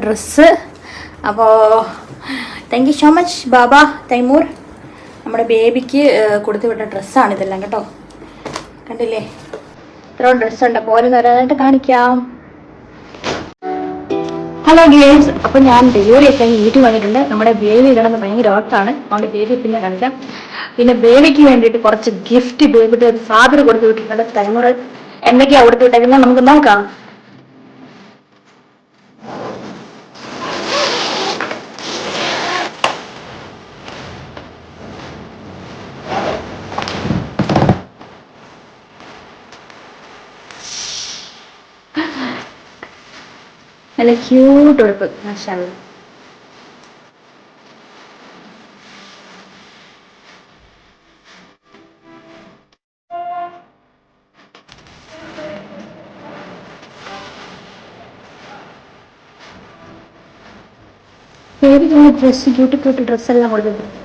Dress. അപ്പോൾ thank you so much ബാബ തൈമൂർ. നമ്മുടെ ബേബിക്ക് കൊടുത്തു വിട്ട ഡ്രസ്സാണ് ഇതെല്ലാം കേട്ടോ. കണ്ടില്ലേ, ഇത്രയും ഡ്രസ്സുണ്ട്. പോലെ വരാനായിട്ട് കാണിക്കാം. ഹലോ ഗേൾസ്, അപ്പോൾ ഞാൻ ഡെലിവറി ഒക്കെ വീട്ടിൽ വന്നിട്ടുണ്ട്. നമ്മുടെ ബേബി കിടന്ന് ഭയങ്കര ഓർത്താണ്. അതുകൊണ്ട് ബേബി പിന്നെ കാണിക്കാം. പിന്നെ ബേബിക്ക് വേണ്ടിയിട്ട് കുറച്ച് ഗിഫ്റ്റ് ബേബിയുടെ ഫാദർ കൊടുത്തു വിട്ടിട്ടുണ്ട്. തൈമൂർ എന്തൊക്കെയാണ് കൊടുത്തു വിട്ടേക്കുന്നത് നമുക്ക് നോക്കാം. നല്ല ക്യൂട്ട് ഉടുപ്പ്, മാഷാഅല്ലാഹ്. ബേബിക്ക് ഡ്രസ്സ്, ക്യൂട്ട് ഡ്രസ്സെല്ലാം കൊടുത്തിട്ടുണ്ട്.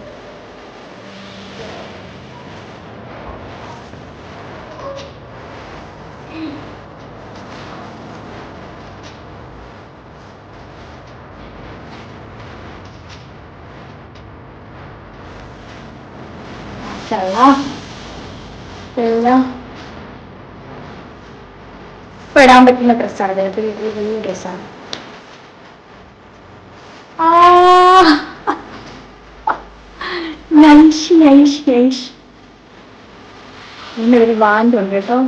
എല്ലാം ഇപ്പൊ ഇടാൻ പറ്റുന്ന ഡ്രസ്സാണ്. വലിയ ഡ്രസ്സാണ്. പിന്നെ ഒരു വാൻഡ് ഉണ്ട് കേട്ടോ.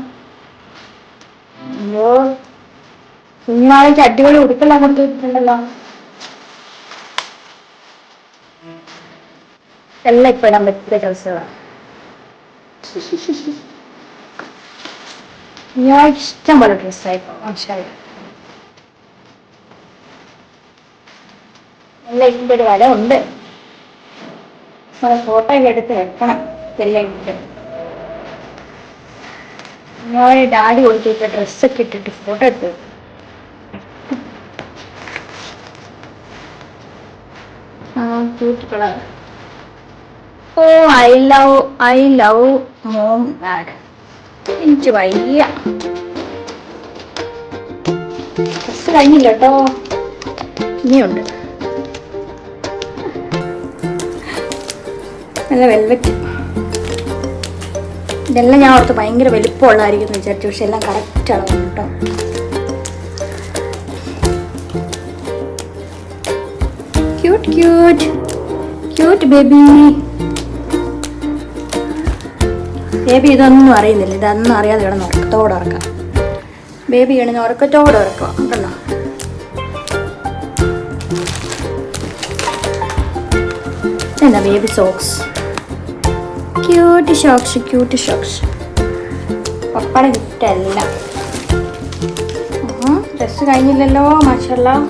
അയ്യോ, കുഞ്ഞാളേക്ക് അടിപൊളി ഉടുപ്പെല്ലാം കൊടുത്തു വെച്ചിട്ടുണ്ടല്ലോ. എല്ലാം ഇപ്പൊ ഇടാൻ പറ്റിയ ഡ്രസ്സുകളാണ്. ഞാൻ ഇഷ്ടം പോലെ ഡ്രസ്സായിപ്പോ മാഷാഅല്ലാഹ്. എല്ലാം ഇതിൻ്റെ ഒരു വില ഉണ്ട്. ഫോട്ടോ ഒക്കെ എടുത്ത് വെക്കണം. എല്ലാം ഇട്ട് ഞാൻ ഡാഡി കൊടുത്തിട്ട് ഡ്രസ്സൊക്കെ ഇട്ടിട്ട് ഫോട്ടോ എടുത്ത് വെക്കും. Cute colour. Oh I love mom dad. എനിക്ക് വയ്യ. ഡ്രസ് കഴിഞ്ഞില്ല കേട്ടോ, ഇനിയുണ്ട്. നല്ല വെൽവെറ്റ്. ഇതെല്ലാം ഞാൻ ഓർത്ത് ഭയങ്കര വലിപ്പമുള്ളതായിരിക്കും എന്ന് വിചാരിച്ചു. പക്ഷെ എല്ലാം കറക്റ്റ് അളവാണ് കേട്ടോ. Cute baby. ബേബി ഇതൊന്നും അറിയുന്നില്ല. ഇതൊന്നും അറിയാതെ കിടന്ന് ഉറക്കത്തോടെ ഉറക്കാം. ബേബി കിടന്ന് ഉറക്കത്തോടെ ഉറക്കുക കണ്ടോ. എന്താ ബേബി സോക്സ്, ക്യൂട്ട് ഷോക്സ്. പപ്പയുടെ ഗിഫ്റ്റ് അല്ല. ഡ്രസ് കഴിഞ്ഞില്ലല്ലോ മാഷാഅല്ലാഹ്.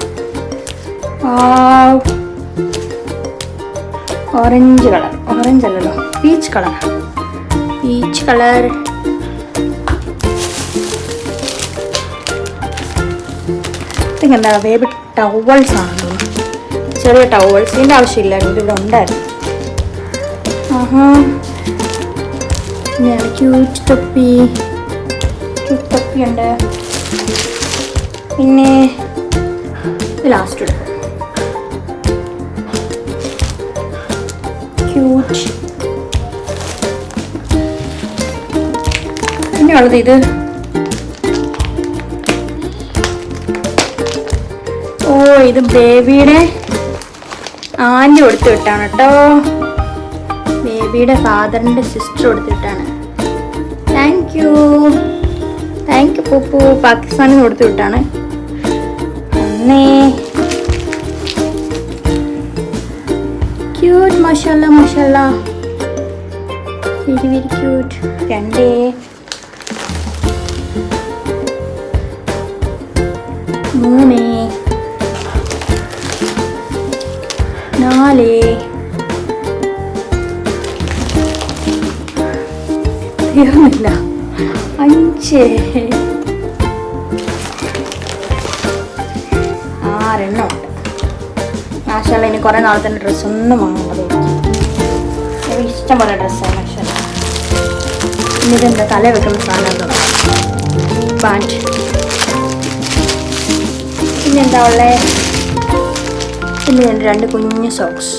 ഓറഞ്ച് കളർ, ഓറഞ്ച് അല്ലല്ലോ, പീച്ച് കളർ. എന്താ ബേബി ടവൽസ് ആണ്, ചെറിയ ടവൽസ്. ഇതിൻ്റെ ആവശ്യമില്ലായിരുന്നു, ഇതിവിടെ ഉണ്ടായിരുന്നു. ക്യൂട്ട് തൊപ്പിയുണ്ട്. പിന്നെ ലാസ്റ്റ് എടുക്കും. ക്യൂട്ട്. പിന്നെ ഉള്ളത് ഇത്. ഓ, ഇത് ബേബിയുടെ ആൻറ്റി കൊടുത്തു വിട്ടാണ് കേട്ടോ. ബേബിയുടെ ഫാദറിൻ്റെ സിസ്റ്റർ കൊടുത്തിട്ടാണ്. Thank you പൂപ്പു. പാകിസ്ഥാനിൽ നിന്ന് കൊടുത്തു വിട്ടാണ്. ക്യൂട്ട്, മാഷാഅല്ലാഹ്. Very cute. 2 3 4 തീർന്നില്ല 5 6 എണ്ണം ഉണ്ട്. മാഷാഅല്ലാഹ്. ഇനി കുറേ നാളെ തന്നെ ഡ്രസ്സൊന്നും വാങ്ങുന്നത് എനിക്ക് ഇഷ്ടം പോലെ ഡ്രസ്സാണ് മാഷാഅല്ലാഹ്. ഇനി ഇതെന്താ തല വെക്കുന്ന സാധനം, ബാൻഡ്. പിന്നെന്താ ഉള്ളത്, പിന്നെ രണ്ട് കുഞ്ഞു സോക്സ്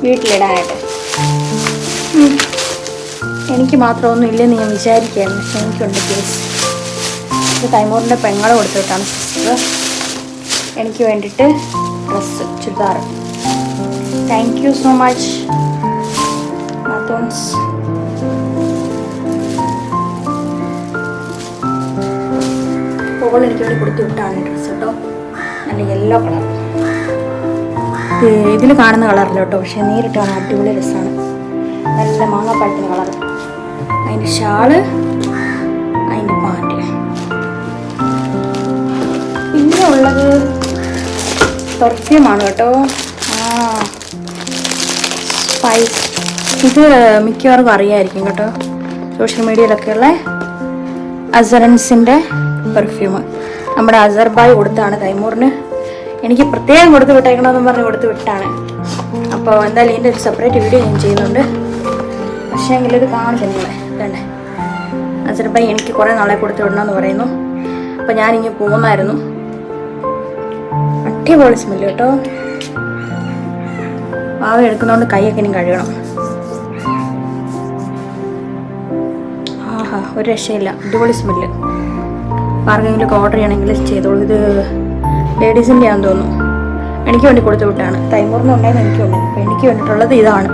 വീട്ടിലിടാനായിട്ട്. എനിക്ക് മാത്രമൊന്നും ഇല്ലെന്ന് ഞാൻ വിചാരിക്കുകയായിരുന്നു, പക്ഷെ എനിക്കുണ്ട് കേസ്. ഇത് തൈമൂറിൻ്റെ പെങ്ങളെ കൊടുത്തു വിട്ടാണ് സിസ്റ്റർ എനിക്ക് വേണ്ടിയിട്ട് dress, churidar. Thank you so much മാത്തോൺസ്. പോൾ എനിക്ക് വേണ്ടി കൊടുത്തു വിട്ടാണ് ഡ്രസ്സ് കേട്ടോ. നല്ല യെല്ലോ കളർ, ഇതിൽ കാണുന്ന കളറില്ല കേട്ടോ, പക്ഷെ നേരിട്ടാണ് അടിപൊളി രസമാണ്. നല്ല മാങ്ങാപ്പഴത്തിന് കളർ. അതിൻ്റെ ഷാള്, അതിൻ്റെ പാൻറ്. പിന്നെ ഉള്ളത് പെർഫ്യൂമാണ് കേട്ടോ. സ്പൈസ്. ഇത് മിക്കവാറും അറിയായിരിക്കും കേട്ടോ, സോഷ്യൽ മീഡിയയിലൊക്കെയുള്ള അസറൻസിൻ്റെ പെർഫ്യൂം. നമ്മുടെ അസർബായ് കൊടുത്താണ് തൈമൂറിന്. എനിക്ക് പ്രത്യേകം കൊടുത്ത് വിട്ടേക്കണമെന്ന് പറഞ്ഞ് കൊടുത്ത് വിട്ടാണ്. അപ്പോൾ എന്തായാലും ഇതിൻ്റെ ഒരു സെപ്പറേറ്റ് വീഡിയോ ഞാൻ ചെയ്യുന്നുണ്ട്. പക്ഷേ എങ്കിൽ ഇത് കാണിക്കുന്നില്ലേ, ഇതന്നെ അസർബായ് എനിക്ക് കുറേ നാളെ കൊടുത്ത് വിടണമെന്ന് പറയുന്നു. അപ്പോൾ ഞാനിങ്ങനെ പോകുന്നായിരുന്നു. അടിപൊളി സ്മെല്ല് കേട്ടോ. മാവ് എടുക്കുന്നതുകൊണ്ട് കൈയൊക്കെ ഇനി കഴുകണം. ആഹാ, ഒരു രക്ഷയില്ല, അടിപൊളി സ്മെല്ല്. ആർക്കെങ്കിലും ഓർഡർ ചെയ്യണമെങ്കിൽ ചെയ്തോളൂ. ഇത് ലേഡീസിൻ്റെ ആണെന്ന് തോന്നുന്നു. എനിക്ക് വേണ്ടി കൊടുത്തു വിട്ടാണ്. തൈമൂറിന് ഉണ്ടായിരുന്നു, എനിക്കുണ്ട്. അപ്പോൾ എനിക്ക് വേണ്ടിയിട്ടുള്ളത് ഇതാണ്.